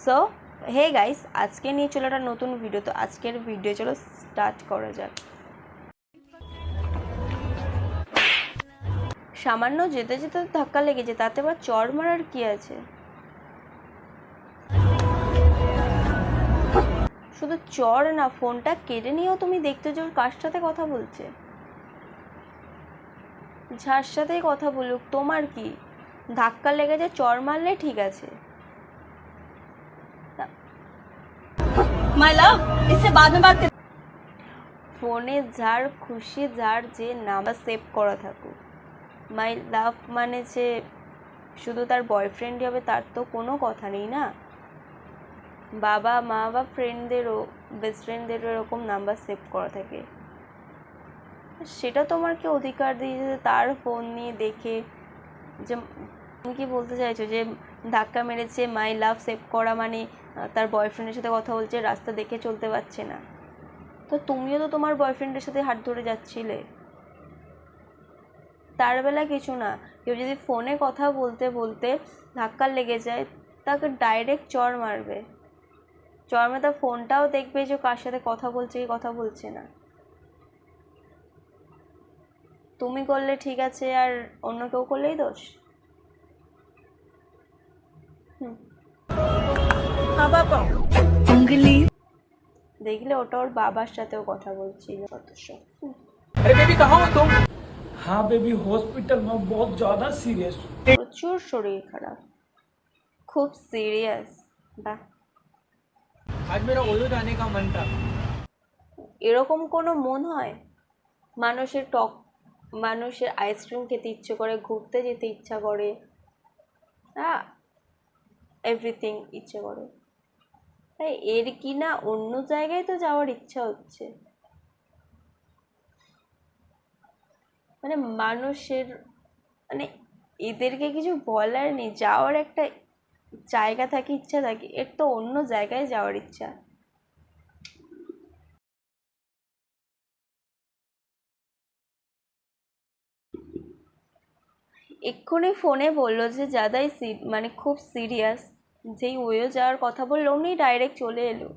So hey guys, আজকে নিয়ে চলো একটা নতুন ভিডিও। তো আজকের ভিডিও চলো স্টার্ট করা যাক। সামান্য যেতে যেতে ধাক্কা লেগেছে, তাতে আবার চড় মারার কি আছে? শুধু চড় না, ফোনটা কেড়ে নিয়েও তুমি দেখতে যাও কার সাথে কথা বলছে। যার সাথেই কথা বলুক, তোমার কি? ধাক্কা লেগেছে, চড় মারলে ঠিক আছে। माय लव, इससे बाद में बात कर। ফোনে যার খুশি, যার যে নাম্বার সেভ করা থাকুক। মাই লাভ মানে যে শুধু তার বয়ফ্রেন্ডই হবে তার তো কোনো কথা নেই না। বাবা মা বা ফ্রেন্ডদেরও, বেস্ট ফ্রেন্ডদেরও এরকম নাম্বার সেভ করা থাকে। সেটা তোমার কি অধিকার দিয়েছে যে তার ফোন নিয়ে দেখে? যে তুমি কি বলতে চাইছো যে ধাক্কা মেরেছে, মাই লাভ সেভ করা মানে তার বয়ফ্রেন্ডের সাথে কথা বলছে, রাস্তা দেখে চলতে পারছে না? তো তুমিও তো তোমার বয়ফ্রেন্ডের সাথে হাত ধরে যাচ্ছিলে। তার বেলা কিছু না, কেউ যদি ফোনে কথা বলতে বলতে ধাক্কা লেগে যায়, তাকে ডাইরেক্ট চড় মারবে। চড় মেরে তার ফোনটাও দেখবে যে কার সাথে কথা বলছে কি কথা বলছে না। তুমি করলে ঠিক আছে, আর অন্য কেউ করলেই দোষ? দেখলে ওটা ওর বাবার সাথেও কথা বলছিল অথচ। अरे बेबी कहाँ हो तुम? हाँ बेबी हॉस्पिटल में बहुत ज़्यादा सीरियस। প্রচুর শরীর খারাপ, খুব সিরিয়াস। বাহ, आज मेरा ओयो जाने का मन था। এরকম কোনো মন হয়? মানুষের আইসক্রিম খেতে ইচ্ছে করে, ঘুরতে যেতে ইচ্ছা করে, এভরিথিং ইচ্ছে করে। তাই এর কি না অন্য জায়গায় তো যাওয়ার ইচ্ছা হচ্ছে। মানে মানুষের, মানে এদেরকে কিছু বলার নেই। যাওয়ার একটা জায়গা থাকে, ইচ্ছা থাকে, এর তো অন্য জায়গায় যাওয়ার ইচ্ছা। এক্ষুনি ফোনে বললো যে যাদাই মানে খুব সিরিয়াস। যেই ওয়েও যাওয়ার কথা বললো অমনি ডাইরেক্ট চলে এলো।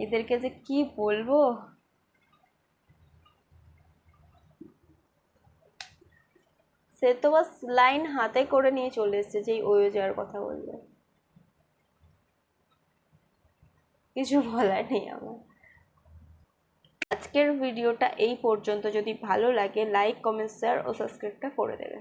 এদেরকে যে কি বলবো। সে তো বাস লাইন হাতে করে নিয়ে চলে এসছে যেই ওয়েও যাওয়ার কথা বললো। কিছু বলার নেই আমার। আজকের ভিডিওটা এই পর্যন্ত। যদি ভালো লাগে লাইক, কমেন্ট, শেয়ার ও সাবস্ক্রাইবটা করে দেবে।